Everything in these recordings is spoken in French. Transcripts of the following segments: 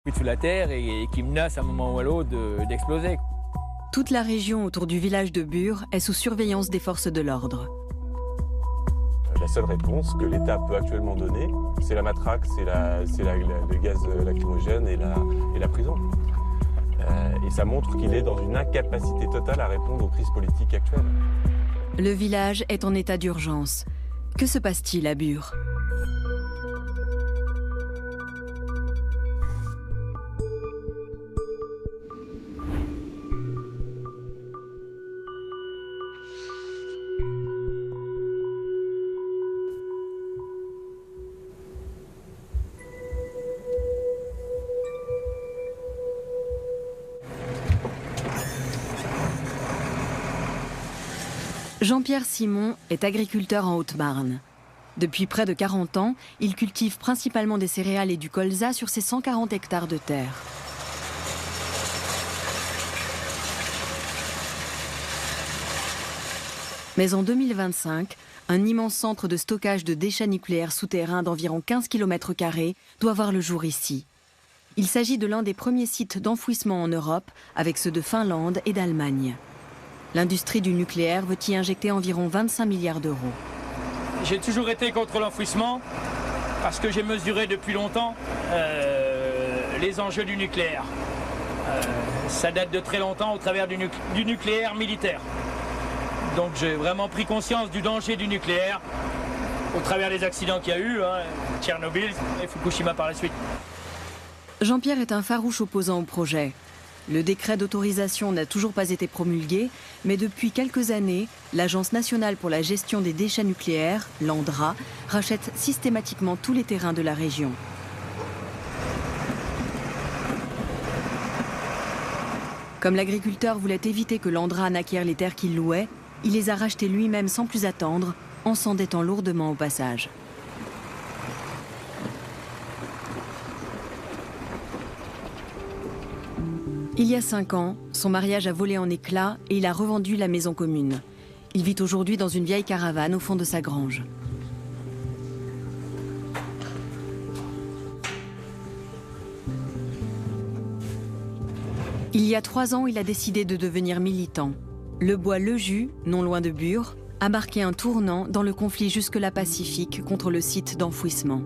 sous la terre et qui menace à un moment ou à l'autre d'exploser. Toute la région autour du village de Bure est sous surveillance des forces de l'ordre. La seule réponse que l'État peut actuellement donner, c'est la matraque, c'est le gaz lacrymogène et la prison. Et ça montre qu'il est dans une incapacité totale à répondre aux crises politiques actuelles. Le village est en état d'urgence. Que se passe-t-il à Bure ? Jean-Pierre Simon est agriculteur en Haute-Marne. Depuis près de 40 ans, il cultive principalement des céréales et du colza sur ses 140 hectares de terre. Mais en 2025, un immense centre de stockage de déchets nucléaires souterrains d'environ 15 km² doit voir le jour ici. Il s'agit de l'un des premiers sites d'enfouissement en Europe, avec ceux de Finlande et d'Allemagne. L'industrie du nucléaire veut y injecter environ 25 milliards d'euros. J'ai toujours été contre l'enfouissement parce que j'ai mesuré depuis longtemps les enjeux du nucléaire. Ça date de très longtemps au travers du nucléaire militaire. Donc j'ai vraiment pris conscience du danger du nucléaire au travers des accidents qu'il y a eu, Tchernobyl et Fukushima par la suite. Jean-Pierre est un farouche opposant au projet. Le décret d'autorisation n'a toujours pas été promulgué, mais depuis quelques années, l'Agence nationale pour la gestion des déchets nucléaires, l'ANDRA, rachète systématiquement tous les terrains de la région. Comme l'agriculteur voulait éviter que l'ANDRA n'acquiert les terres qu'il louait, il les a rachetées lui-même sans plus attendre, en s'endettant lourdement au passage. Il y a 5 ans, son mariage a volé en éclats et il a revendu la maison commune. Il vit aujourd'hui dans une vieille caravane au fond de sa grange. Il y a 3 ans, il a décidé de devenir militant. Le bois Leju, non loin de Bure, a marqué un tournant dans le conflit jusque-là pacifique contre le site d'enfouissement.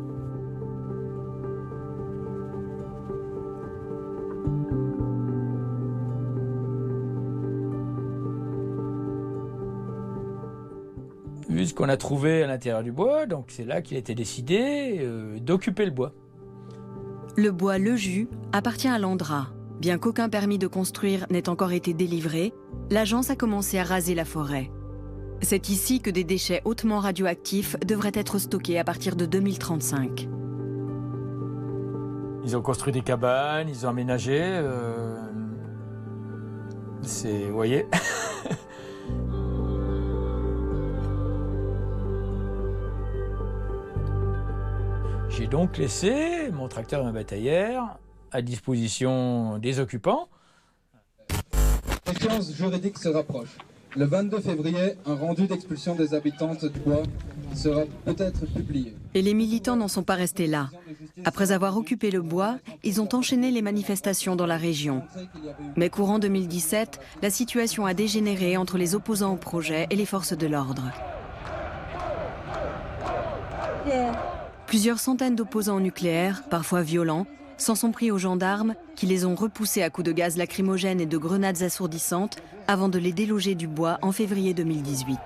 Vu ce qu'on a trouvé à l'intérieur du bois, donc c'est là qu'il a été décidé d'occuper le bois. Le bois Leju appartient à l'ANDRA. Bien qu'aucun permis de construire n'ait encore été délivré, l'agence a commencé à raser la forêt. C'est ici que des déchets hautement radioactifs devraient être stockés à partir de 2035. Ils ont construit des cabanes, ils ont aménagé. Vous voyez. J'ai donc laissé mon tracteur et ma bataillère à disposition des occupants. L'échéance juridique se rapproche. Le 22 février, un rendu d'expulsion des habitantes du bois sera peut-être publié. Et les militants n'en sont pas restés là. Après avoir occupé le bois, ils ont enchaîné les manifestations dans la région. Mais courant 2017, la situation a dégénéré entre les opposants au projet et les forces de l'ordre. Plusieurs centaines d'opposants au nucléaire, parfois violents, s'en sont pris aux gendarmes qui les ont repoussés à coups de gaz lacrymogène et de grenades assourdissantes avant de les déloger du bois en février 2018.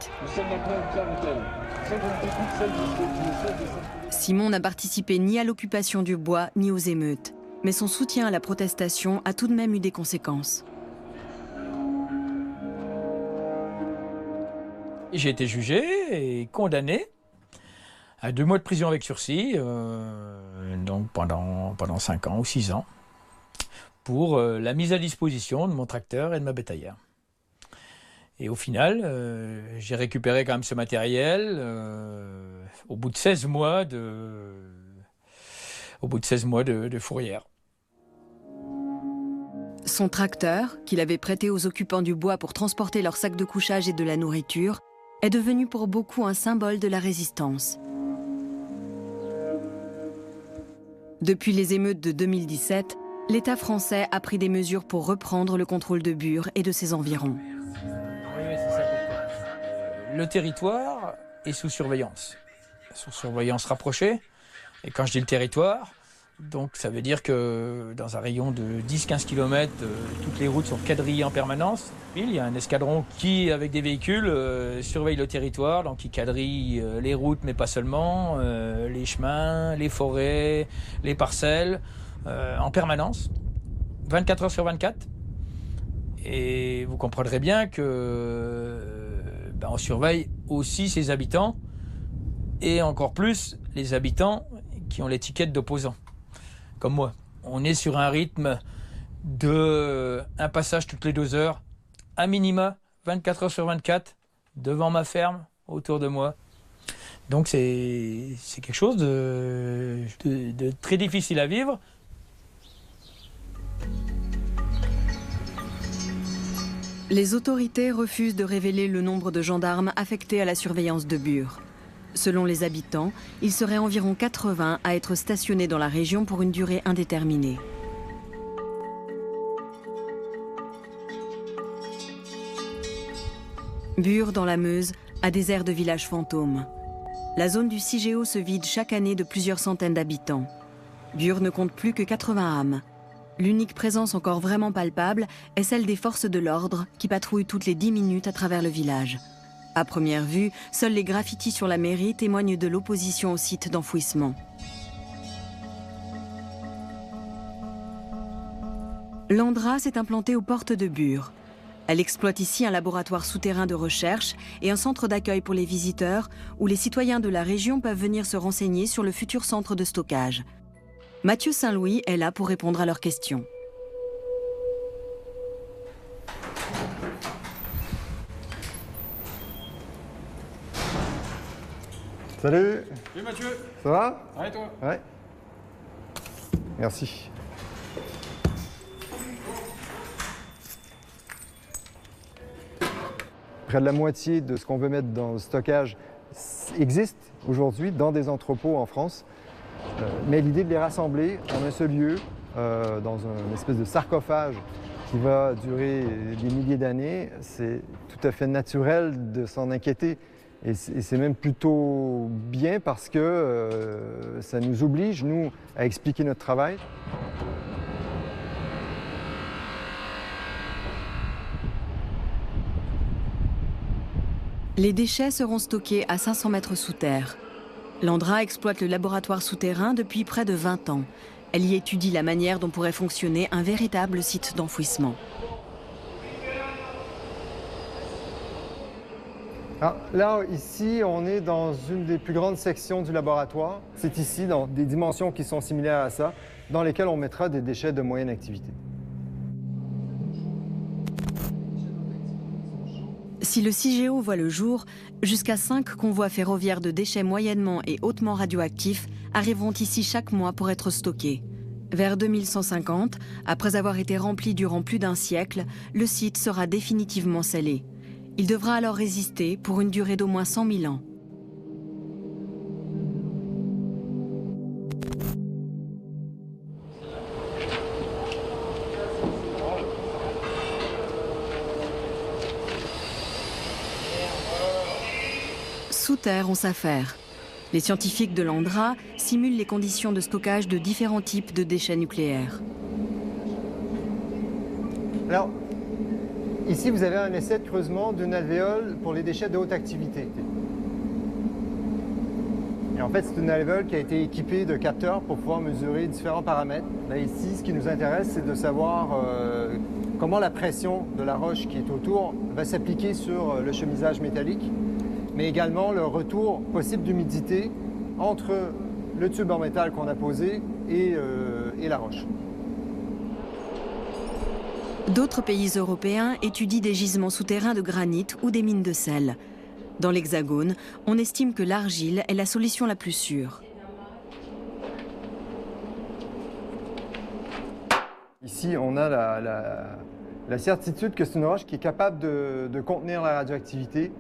Simon n'a participé ni à l'occupation du bois ni aux émeutes, mais son soutien à la protestation a tout de même eu des conséquences. J'ai été jugé et condamné à 2 mois de prison avec sursis, donc pendant 5 ans ou 6 ans, pour la mise à disposition de mon tracteur et de ma bétaillère. Et au final, j'ai récupéré quand même ce matériel au bout de 16 mois de fourrière. Son tracteur, qu'il avait prêté aux occupants du bois pour transporter leurs sacs de couchage et de la nourriture, est devenu pour beaucoup un symbole de la résistance. Depuis les émeutes de 2017, L'État français a pris des mesures pour reprendre le contrôle de Bure et de ses environs. Oui, c'est ça. Le territoire est sous surveillance rapprochée. Et quand je dis le territoire, donc ça veut dire que dans un rayon de 10-15 km, toutes les routes sont quadrillées en permanence. Il y a un escadron qui, avec des véhicules, surveille le territoire, donc qui quadrille les routes, mais pas seulement, les chemins, les forêts, les parcelles, en permanence, 24 heures sur 24. Et vous comprendrez bien que on surveille aussi ses habitants, et encore plus les habitants qui ont l'étiquette d'opposants, comme moi. On est sur un rythme de un passage toutes les 2 heures, à minima, 24 heures sur 24, devant ma ferme, autour de moi. Donc c'est quelque chose de très difficile à vivre. Les autorités refusent de révéler le nombre de gendarmes affectés à la surveillance de Bure. Selon les habitants, il serait environ 80 à être stationnés dans la région pour une durée indéterminée. Bure, dans la Meuse, a des airs de village fantôme. La zone du CIGEO se vide chaque année de plusieurs centaines d'habitants. Bure ne compte plus que 80 âmes. L'unique présence encore vraiment palpable est celle des forces de l'ordre qui patrouillent toutes les 10 minutes à travers le village. À première vue, seuls les graffitis sur la mairie témoignent de l'opposition au site d'enfouissement. L'Andra s'est implantée aux portes de Bure. Elle exploite ici un laboratoire souterrain de recherche et un centre d'accueil pour les visiteurs où les citoyens de la région peuvent venir se renseigner sur le futur centre de stockage. Mathieu Saint-Louis est là pour répondre à leurs questions. Salut. Salut Mathieu. Ça va? Ouais, et toi? Ouais. Merci. Près de la moitié de ce qu'on veut mettre dans le stockage existe aujourd'hui dans des entrepôts en France. Mais l'idée de les rassembler en un seul lieu, dans une espèce de sarcophage qui va durer des milliers d'années, c'est tout à fait naturel de s'en inquiéter. Et c'est même plutôt bien parce que ça nous oblige, nous, à expliquer notre travail. Les déchets seront stockés à 500 mètres sous terre. L'Andra exploite le laboratoire souterrain depuis près de 20 ans. Elle y étudie la manière dont pourrait fonctionner un véritable site d'enfouissement. Alors, là, ici, on est dans une des plus grandes sections du laboratoire. C'est ici, dans des dimensions qui sont similaires à ça, dans lesquelles on mettra des déchets de moyenne activité. Si le CIGEO voit le jour, jusqu'à 5 convois ferroviaires de déchets moyennement et hautement radioactifs arriveront ici chaque mois pour être stockés. Vers 2150, après avoir été rempli durant plus d'un siècle, le site sera définitivement scellé. Il devra alors résister pour une durée d'au moins 100 000 ans. Sous terre, on s'affaire. Les scientifiques de l'Andra simulent les conditions de stockage de différents types de déchets nucléaires. Alors, ici, vous avez un essai de creusement d'une alvéole pour les déchets de haute activité. Et en fait, c'est une alvéole qui a été équipée de capteurs pour pouvoir mesurer différents paramètres. Là, ici, ce qui nous intéresse, c'est de savoir comment la pression de la roche qui est autour va s'appliquer sur le chemisage métallique, mais également le retour possible d'humidité entre le tube en métal qu'on a posé et la roche. D'autres pays européens étudient des gisements souterrains de granit ou des mines de sel. Dans l'Hexagone, on estime que l'argile est la solution la plus sûre. Ici, on a la certitude que c'est une roche qui est capable de contenir la radioactivité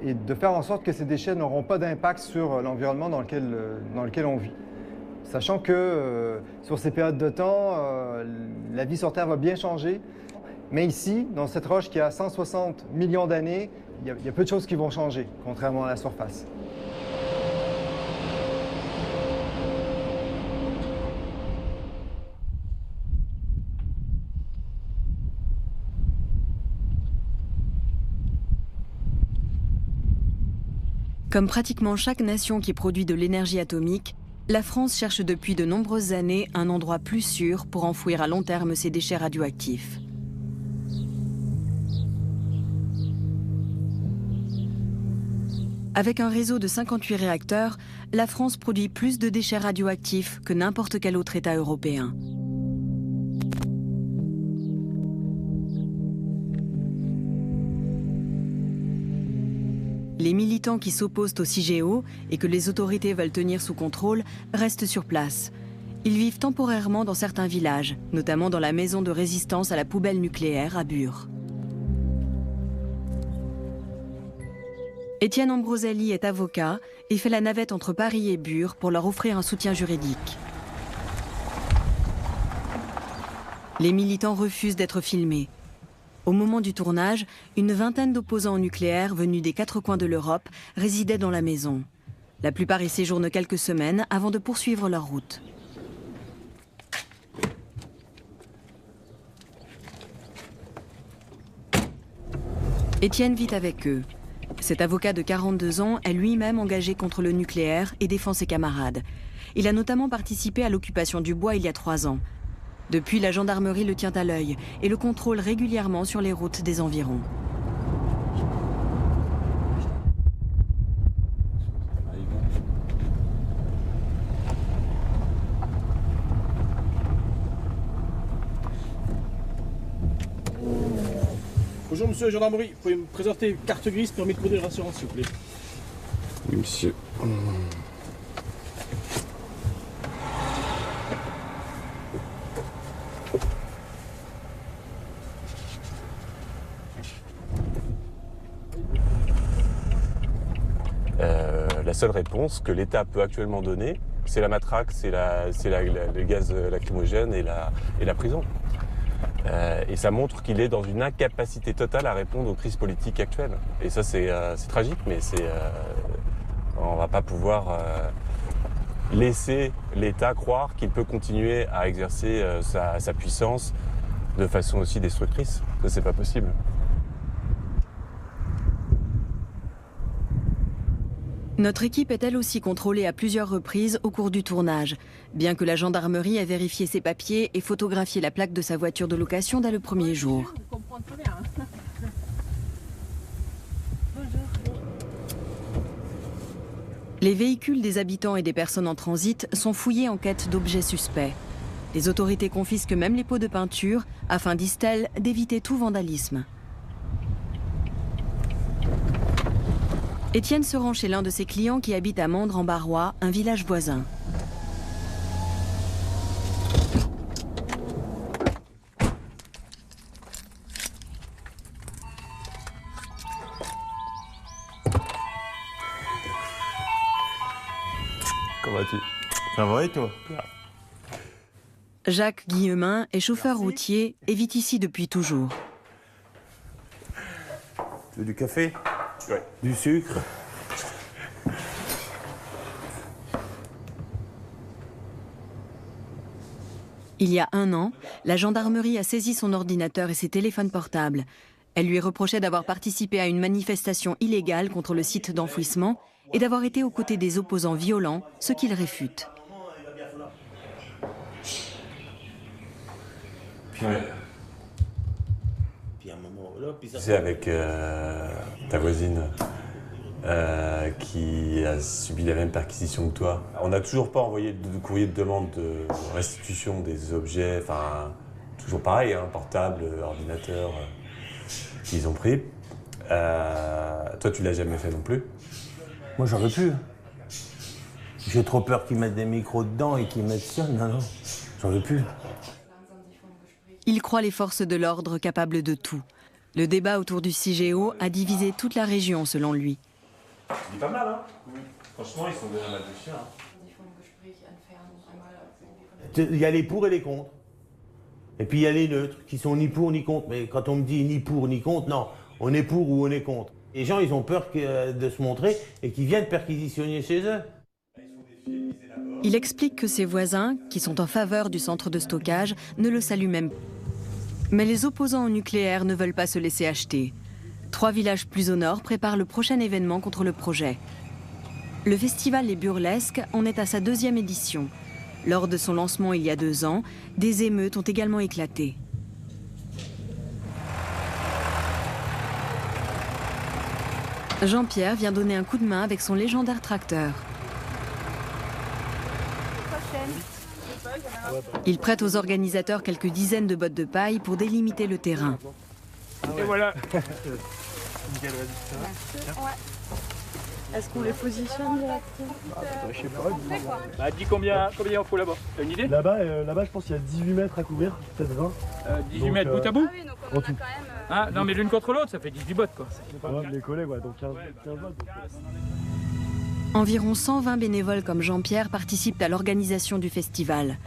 et de faire en sorte que ces déchets n'auront pas d'impact sur l'environnement dans lequel on vit. sachant que sur ces périodes de temps, la vie sur Terre va bien changer. Mais ici, dans cette roche qui a 160 millions d'années, il y a peu de choses qui vont changer, contrairement à la surface. Comme pratiquement chaque nation qui produit de l'énergie atomique, la France cherche depuis de nombreuses années un endroit plus sûr pour enfouir à long terme ses déchets radioactifs. Avec un réseau de 58 réacteurs, la France produit plus de déchets radioactifs que n'importe quel autre État européen. Les militants qui s'opposent au CIGEO et que les autorités veulent tenir sous contrôle restent sur place. Ils vivent temporairement dans certains villages, notamment dans la maison de résistance à la poubelle nucléaire à Bure. Étienne Ambroselli est avocat et fait la navette entre Paris et Bure pour leur offrir un soutien juridique. Les militants refusent d'être filmés. Au moment du tournage, une vingtaine d'opposants au nucléaire venus des 4 coins de l'Europe résidaient dans la maison. La plupart y séjournent quelques semaines avant de poursuivre leur route. Étienne vit avec eux. Cet avocat de 42 ans est lui-même engagé contre le nucléaire et défend ses camarades. Il a notamment participé à l'occupation du bois il y a 3 ans. Depuis, la gendarmerie le tient à l'œil et le contrôle régulièrement sur les routes des environs. Bonjour monsieur la gendarmerie, vous pouvez me présenter carte grise, permis de conduire, assurance s'il vous plaît. Oui, monsieur. La seule réponse que l'État peut actuellement donner, c'est la matraque, c'est le gaz lacrymogène et la prison. Et ça montre qu'il est dans une incapacité totale à répondre aux crises politiques actuelles. Et ça, c'est tragique, mais on ne va pas pouvoir laisser l'État croire qu'il peut continuer à exercer sa puissance de façon aussi destructrice. Ça, c'est pas possible. Notre équipe est elle aussi contrôlée à plusieurs reprises au cours du tournage, bien que la gendarmerie ait vérifié ses papiers et photographié la plaque de sa voiture de location dès le premier jour. Les véhicules des habitants et des personnes en transit sont fouillés en quête d'objets suspects. Les autorités confisquent même les pots de peinture afin, disent-elles, d'éviter tout vandalisme. Étienne se rend chez l'un de ses clients qui habite à Mandres-en-Barrois, un village voisin. Comment vas-tu? Ça va et toi? Jacques Guillemin est chauffeur routier et vit ici depuis toujours. Tu veux du café? Oui. Du sucre? Il y a 1 an, la gendarmerie a saisi son ordinateur et ses téléphones portables. Elle lui reprochait d'avoir participé à une manifestation illégale contre le site d'enfouissement et d'avoir été aux côtés des opposants violents, ce qu'il réfute. C'est avec ta voisine qui a subi la même perquisition que toi. On n'a toujours pas envoyé de courrier de demande de restitution des objets, enfin, toujours pareil, hein, portable, ordinateur, qu'ils ont pris. Toi, tu l'as jamais fait non plus? Moi, j'aurais pu. J'ai trop peur qu'ils mettent des micros dedans et qu'ils mettent ça. Non, non, j'aurais pu. Il croit les forces de l'ordre capables de tout. Le débat autour du CIGEO a divisé toute la région, selon lui. C'est pas mal, hein? Franchement, ils sont bien mal de chiens. Il y a les pour et les contre. Et puis il y a les neutres, qui sont ni pour ni contre. Mais quand on me dit ni pour ni contre, non, on est pour ou on est contre. Les gens, ils ont peur de se montrer et qu'ils viennent perquisitionner chez eux. Il explique que ses voisins, qui sont en faveur du centre de stockage, ne le saluent même pas. Mais les opposants au nucléaire ne veulent pas se laisser acheter. 3 villages plus au nord préparent le prochain événement contre le projet. Le festival Les Burlesques en est à sa 2e édition. Lors de son lancement il y a 2 ans, des émeutes ont également éclaté. Jean-Pierre vient donner un coup de main avec son légendaire tracteur. Il prête aux organisateurs quelques dizaines de bottes de paille pour délimiter le terrain. Et voilà. Est-ce qu'on les positionne directement? Je sais pas. Bah, dis combien il en faut là-bas. T'as une idée? Là-bas, je pense qu'il y a 18 mètres à couvrir, peut-être 20. 18 donc, mètres bout à bout? Ah oui, donc on en a quand même... Ah, non, mais l'une contre l'autre, ça fait 18 bottes, quoi. Les collègues, ouais, donc 15 votes. Environ 120 bénévoles comme Jean-Pierre participent à l'organisation du festival.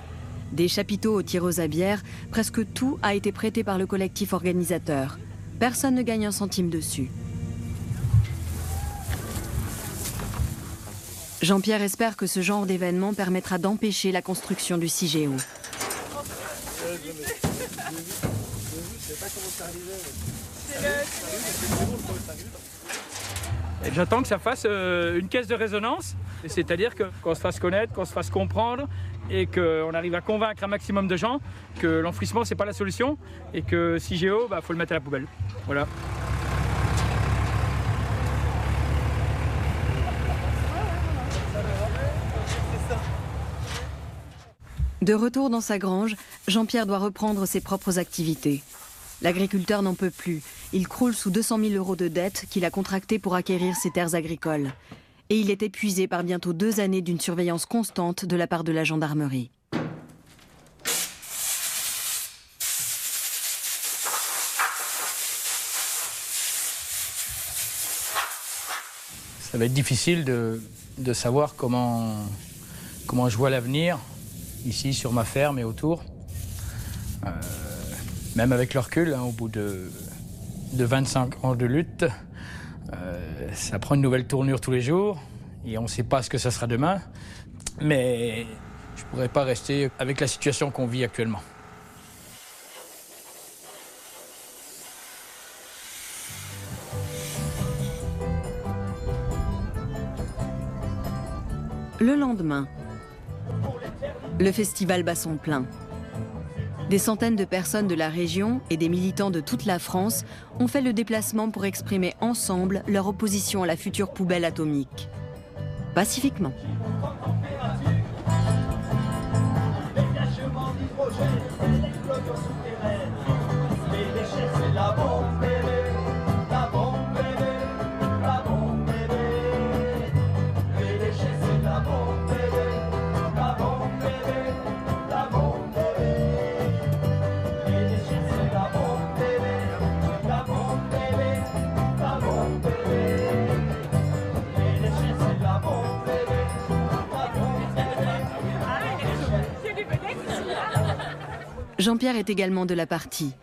Des chapiteaux aux tireuses à bière, presque tout a été prêté par le collectif organisateur. Personne ne gagne un centime dessus. Jean-Pierre espère que ce genre d'événement permettra d'empêcher la construction du CIGEO. J'attends que ça fasse une caisse de résonance, c'est-à-dire qu'on se fasse connaître, qu'on se fasse comprendre et qu'on arrive à convaincre un maximum de gens que l'enfouissement c'est pas la solution et que CIGEO, faut le mettre à la poubelle. Voilà. De retour dans sa grange, Jean-Pierre doit reprendre ses propres activités. L'agriculteur n'en peut plus. Il croule sous 200 000 € de dettes qu'il a contractées pour acquérir ses terres agricoles. Et il est épuisé par bientôt 2 années d'une surveillance constante de la part de la gendarmerie. Ça va être difficile de savoir comment je vois l'avenir, ici sur ma ferme et autour. Même avec le recul, au bout de 25 ans de lutte, ça prend une nouvelle tournure tous les jours et on ne sait pas ce que ça sera demain. Mais je ne pourrais pas rester avec la situation qu'on vit actuellement. Le lendemain, le festival bat son plein. Des centaines de personnes de la région et des militants de toute la France ont fait le déplacement pour exprimer ensemble leur opposition à la future poubelle atomique. Pacifiquement. Jean-Pierre est également de la partie.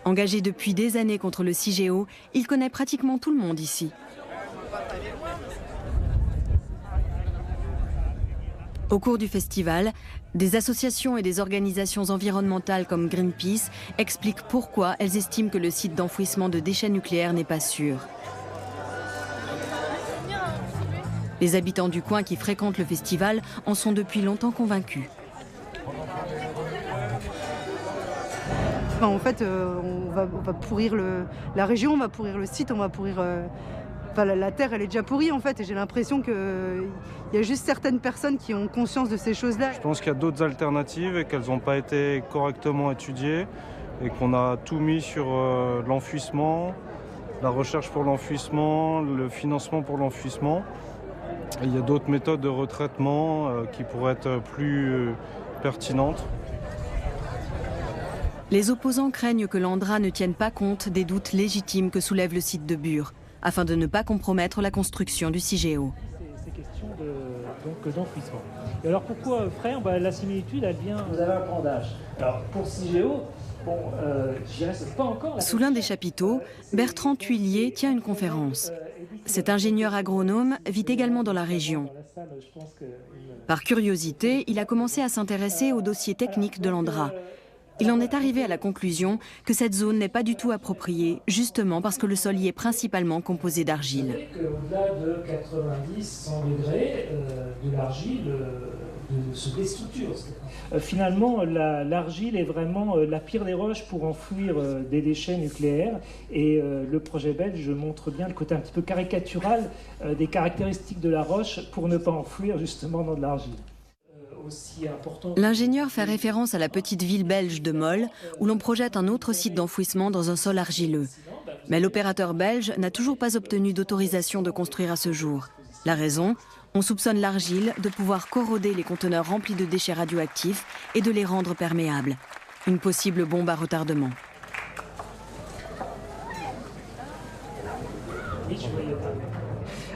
Engagé depuis des années contre le CIGEO, il connaît pratiquement tout le monde ici. Au cours du festival, des associations et des organisations environnementales comme Greenpeace expliquent pourquoi elles estiment que le site d'enfouissement de déchets nucléaires n'est pas sûr. Les habitants du coin qui fréquentent le festival en sont depuis longtemps convaincus. En fait, on va pourrir la région, on va pourrir le site, on va pourrir... la terre, elle est déjà pourrie en fait, et j'ai l'impression qu'il y a juste certaines personnes qui ont conscience de ces choses-là. Je pense qu'il y a d'autres alternatives et qu'elles n'ont pas été correctement étudiées et qu'on a tout mis sur l'enfouissement, la recherche pour l'enfouissement, le financement pour l'enfouissement. Il y a d'autres méthodes de retraitement qui pourraient être plus pertinentes. Les opposants craignent que l'ANDRA ne tienne pas compte des doutes légitimes que soulève le site de Bure, afin de ne pas compromettre la construction du CIGEO. Ces questions d'enfouissement. Et alors pourquoi frère? La similitude, elle vient... Vous avez un plan d'âge. Alors pour CIGEO, je dirais c'est pas encore... Sous l'un des chapiteaux, Bertrand Thuillier tient une conférence. Cet ingénieur agronome vit également dans la région. Par curiosité, il a commencé à s'intéresser aux dossiers techniques de l'Andra. Il en est arrivé à la conclusion que cette zone n'est pas du tout appropriée, justement parce que le sol y est principalement composé d'argile. Au-delà de 90-100 degrés, de l'argile se déstructure. Finalement, l'argile est vraiment la pire des roches pour enfouir des déchets nucléaires. Et le projet belge montre bien le côté un petit peu caricatural des caractéristiques de la roche pour ne pas enfouir justement dans de l'argile. L'ingénieur fait référence à la petite ville belge de Mol, où l'on projette un autre site d'enfouissement dans un sol argileux. Mais l'opérateur belge n'a toujours pas obtenu d'autorisation de construire à ce jour. La raison ? On soupçonne l'argile de pouvoir corroder les conteneurs remplis de déchets radioactifs et de les rendre perméables. Une possible bombe à retardement.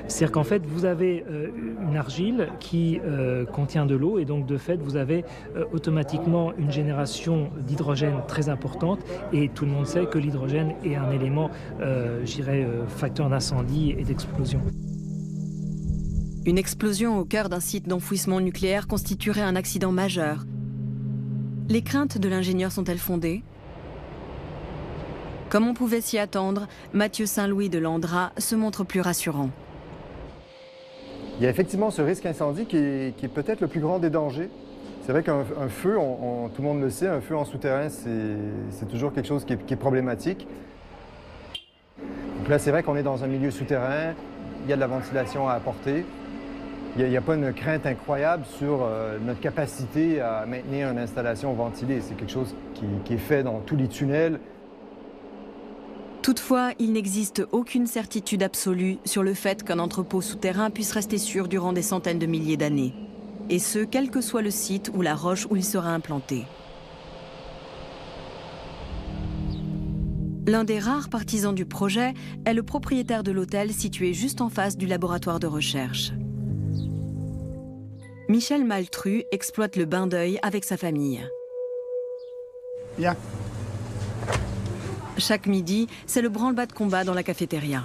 C'est-à-dire qu'en fait, vous avez une argile qui contient de l'eau et donc de fait, vous avez automatiquement une génération d'hydrogène très importante et tout le monde sait que l'hydrogène est un élément, facteur d'incendie et d'explosion. Une explosion au cœur d'un site d'enfouissement nucléaire constituerait un accident majeur. Les craintes de l'ingénieur sont-elles fondées ? Comme on pouvait s'y attendre, Mathieu Saint-Louis de l'Andra se montre plus rassurant. Il y a effectivement ce risque incendie qui est peut-être le plus grand des dangers. C'est vrai qu'un feu, tout le monde le sait, un feu en souterrain, c'est toujours quelque chose qui est problématique. Donc là, c'est vrai qu'on est dans un milieu souterrain, il y a de la ventilation à apporter. Il n'y a pas une crainte incroyable sur notre capacité à maintenir une installation ventilée. C'est quelque chose qui est fait dans tous les tunnels. Toutefois, il n'existe aucune certitude absolue sur le fait qu'un entrepôt souterrain puisse rester sûr durant des centaines de milliers d'années. Et ce, quel que soit le site ou la roche où il sera implanté. L'un des rares partisans du projet est le propriétaire de l'hôtel situé juste en face du laboratoire de recherche. Michel Maltru exploite le bain d'œil avec sa famille. Bien. Chaque midi, c'est le branle-bas de combat dans la cafétéria.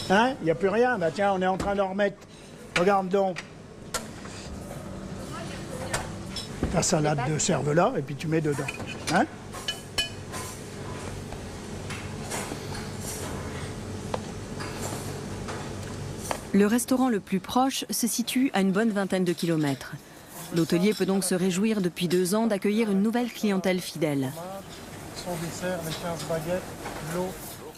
Hein? Il n'y a plus rien. Bah tiens, on est en train d'en remettre. Regarde donc. Ta salade de cervelas et puis tu mets dedans. Hein? Le restaurant le plus proche se situe à une bonne vingtaine de kilomètres. L'hôtelier peut donc se réjouir depuis 2 ans d'accueillir une nouvelle clientèle fidèle. Son dessert, les 15 baguettes, l'eau.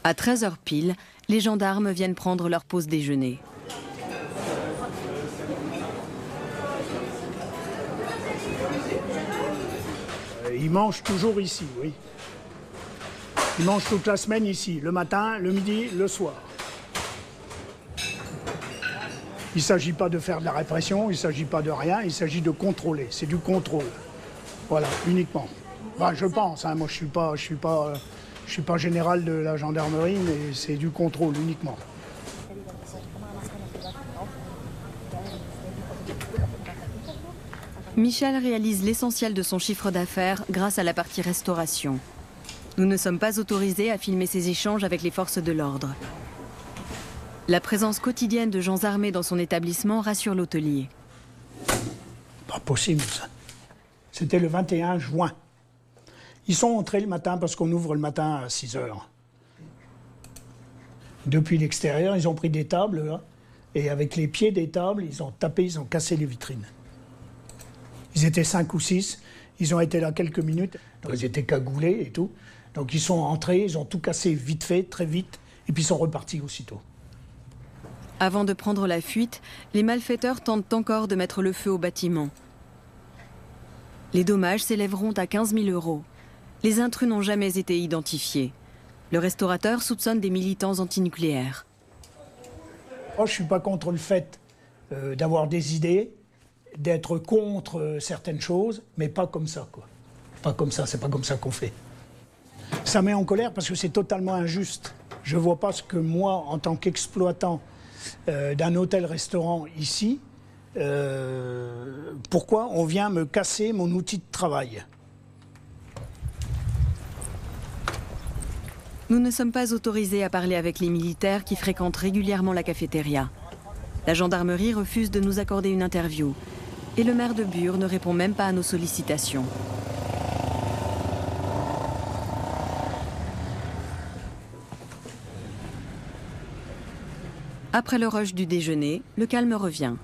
À 13h pile, les gendarmes viennent prendre leur pause déjeuner. Ils mangent toujours ici, oui. Ils mangent toute la semaine ici, le matin, le midi, le soir. Il ne s'agit pas de faire de la répression, il ne s'agit pas de rien, il s'agit de contrôler, c'est du contrôle. Voilà, uniquement. Enfin, je pense, hein, moi je suis pas général de la gendarmerie, mais c'est du contrôle uniquement. Michel réalise l'essentiel de son chiffre d'affaires grâce à la partie restauration. Nous ne sommes pas autorisés à filmer ces échanges avec les forces de l'ordre. La présence quotidienne de gens armés dans son établissement rassure l'hôtelier. Pas possible, ça. C'était le 21 juin. Ils sont entrés le matin parce qu'on ouvre le matin à 6 heures. Depuis l'extérieur, ils ont pris des tables, là, et avec les pieds des tables, ils ont tapé, ils ont cassé les vitrines. Ils étaient 5 ou 6, ils ont été là quelques minutes, donc ils étaient cagoulés et tout. Donc ils sont entrés, ils ont tout cassé vite fait, très vite, et puis ils sont repartis aussitôt. Avant de prendre la fuite, les malfaiteurs tentent encore de mettre le feu au bâtiment. Les dommages s'élèveront à 15 000 €. Les intrus n'ont jamais été identifiés. Le restaurateur soupçonne des militants antinucléaires. Moi, je ne suis pas contre le fait d'avoir des idées, d'être contre certaines choses, mais pas comme ça, quoi. Pas comme ça, c'est pas comme ça qu'on fait. Ça met en colère parce que c'est totalement injuste. Je ne vois pas ce que moi, en tant qu'exploitant d'un hôtel-restaurant ici, pourquoi on vient me casser mon outil de travail. Nous ne sommes pas autorisés à parler avec les militaires qui fréquentent régulièrement la cafétéria. La gendarmerie refuse de nous accorder une interview. Et le maire de Bure ne répond même pas à nos sollicitations. Après le rush du déjeuner, le calme revient.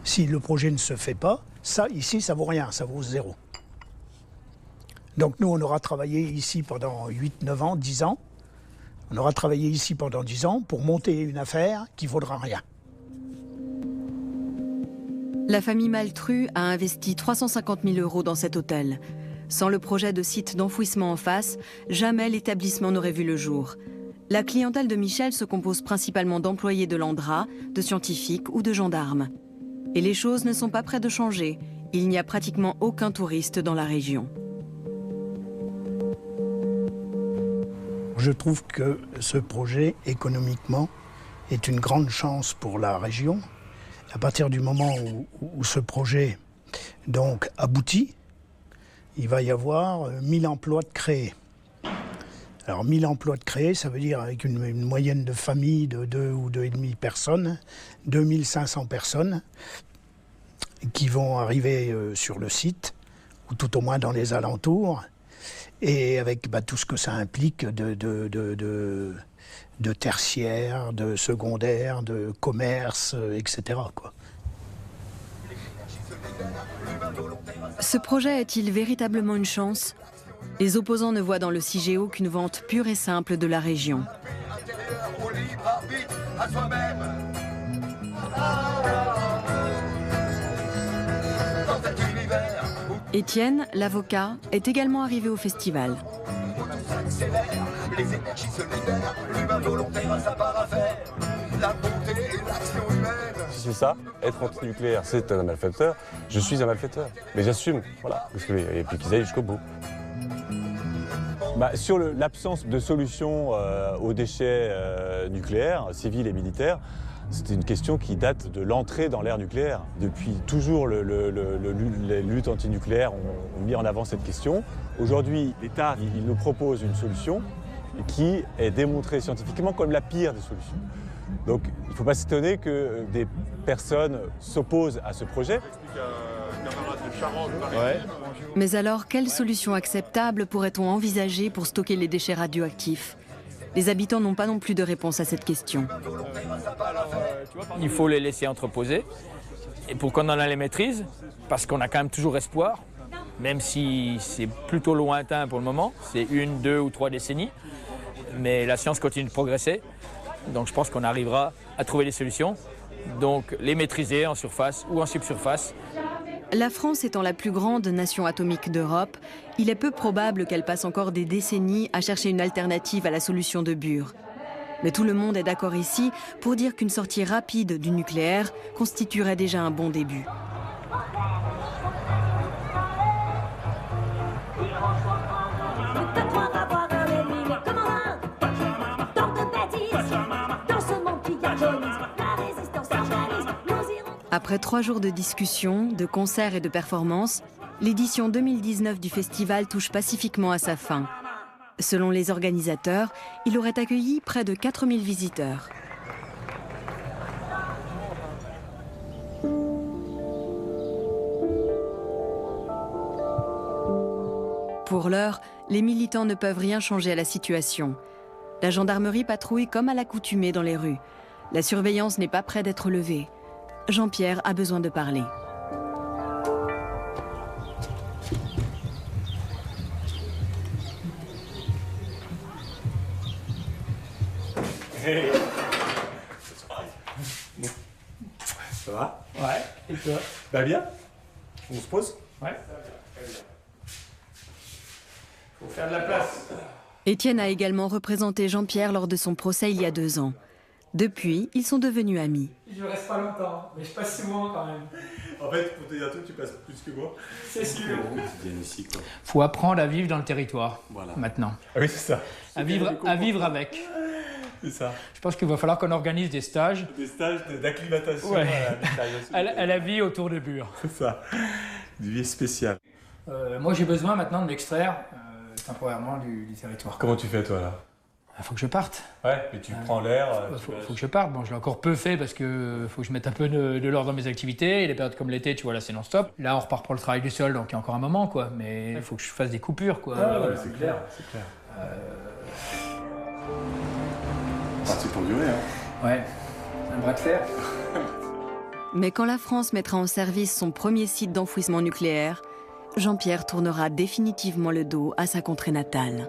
Si le projet ne se fait pas, ça, ici, ça vaut rien, ça vaut 0. Donc nous, on aura travaillé ici pendant 8, 9 ans, 10 ans. On aura travaillé ici pendant 10 ans pour monter une affaire qui ne vaudra rien. La famille Maltru a investi 350 000 € dans cet hôtel. Sans le projet de site d'enfouissement en face, jamais l'établissement n'aurait vu le jour. La clientèle de Michel se compose principalement d'employés de l'Andra, de scientifiques ou de gendarmes. Et les choses ne sont pas près de changer. Il n'y a pratiquement aucun touriste dans la région. Je trouve que ce projet, économiquement, est une grande chance pour la région. À partir du moment où ce projet donc, aboutit, il va y avoir 1000 emplois de créés. Alors 1000 emplois de créés, ça veut dire avec une moyenne de famille de 2 ou 2,5 personnes, 2500 personnes qui vont arriver sur le site, ou tout au moins dans les alentours, et avec tout ce que ça implique de tertiaire, de secondaire, de commerce, etc. quoi. Ce projet est-il véritablement une chance ? Les opposants ne voient dans le CIGEO qu'une vente pure et simple de la région. Étienne, l'avocat, est également arrivé au festival. Si c'est ça, être anti-nucléaire, c'est un malfaiteur, je suis un malfaiteur. Mais j'assume, voilà, et puis qu'ils aillent jusqu'au bout. Sur l'absence de solution aux déchets nucléaires, civils et militaires, c'est une question qui date de l'entrée dans l'ère nucléaire. Depuis toujours, les luttes antinucléaires ont mis en avant cette question. Aujourd'hui, l'État il nous propose une solution qui est démontrée scientifiquement comme la pire des solutions. Donc il ne faut pas s'étonner que des personnes s'opposent à ce projet. Ouais. Mais alors, quelle solution acceptable pourrait-on envisager pour stocker les déchets radioactifs ? Les habitants n'ont pas non plus de réponse à cette question. Il faut les laisser entreposer et pour qu'on en ait les maîtrises, parce qu'on a quand même toujours espoir, même si c'est plutôt lointain pour le moment, c'est 1, 2 ou 3 décennies, mais la science continue de progresser, donc je pense qu'on arrivera à trouver des solutions, donc les maîtriser en surface ou en subsurface. La France étant la plus grande nation atomique d'Europe, il est peu probable qu'elle passe encore des décennies à chercher une alternative à la solution de Bure. Mais tout le monde est d'accord ici pour dire qu'une sortie rapide du nucléaire constituerait déjà un bon début. Après 3 jours de discussions, de concerts et de performances, l'édition 2019 du festival touche pacifiquement à sa fin. Selon les organisateurs, il aurait accueilli près de 4000 visiteurs. Pour l'heure, les militants ne peuvent rien changer à la situation. La gendarmerie patrouille comme à l'accoutumée dans les rues. La surveillance n'est pas près d'être levée. Jean-Pierre a besoin de parler. Hey. Ça va? Ouais, et toi? Bah bien. On se pose? Ouais. Faut faire de la place. Étienne a également représenté Jean-Pierre lors de son procès il y a 2 ans. Depuis, ils sont devenus amis. Je reste pas longtemps, mais je passe souvent quand même. En fait, pour te dire tout, tu passes plus que moi. C'est sûr. Tu viens ici, quoi. Faut apprendre à vivre dans le territoire, Voilà. maintenant. Ah oui, c'est ça. À vivre avec. C'est ça. Je pense qu'il va falloir qu'on organise des stages. Des stages d'acclimatation Ouais. à à la vie autour de Bure. C'est ça. Une vie spéciale. Moi, j'ai besoin maintenant de m'extraire temporairement du territoire. Comment tu fais, toi, là? Il faut que je parte. Ouais, mais tu prends l'air. Faut que je parte. Bon, je l'ai encore peu fait parce que faut que je mette un peu de l'ordre dans mes activités. Et les périodes comme l'été, tu vois, là, c'est non-stop. Là, on repart pour le travail du sol, donc il y a encore un moment, quoi. Mais il faut que je fasse des coupures, quoi. Ouais, c'est clair, c'est clair. Parti pour durer, hein. Ouais, un bras de fer. Mais quand la France mettra en service son premier site d'enfouissement nucléaire, Jean-Pierre tournera définitivement le dos à sa contrée natale.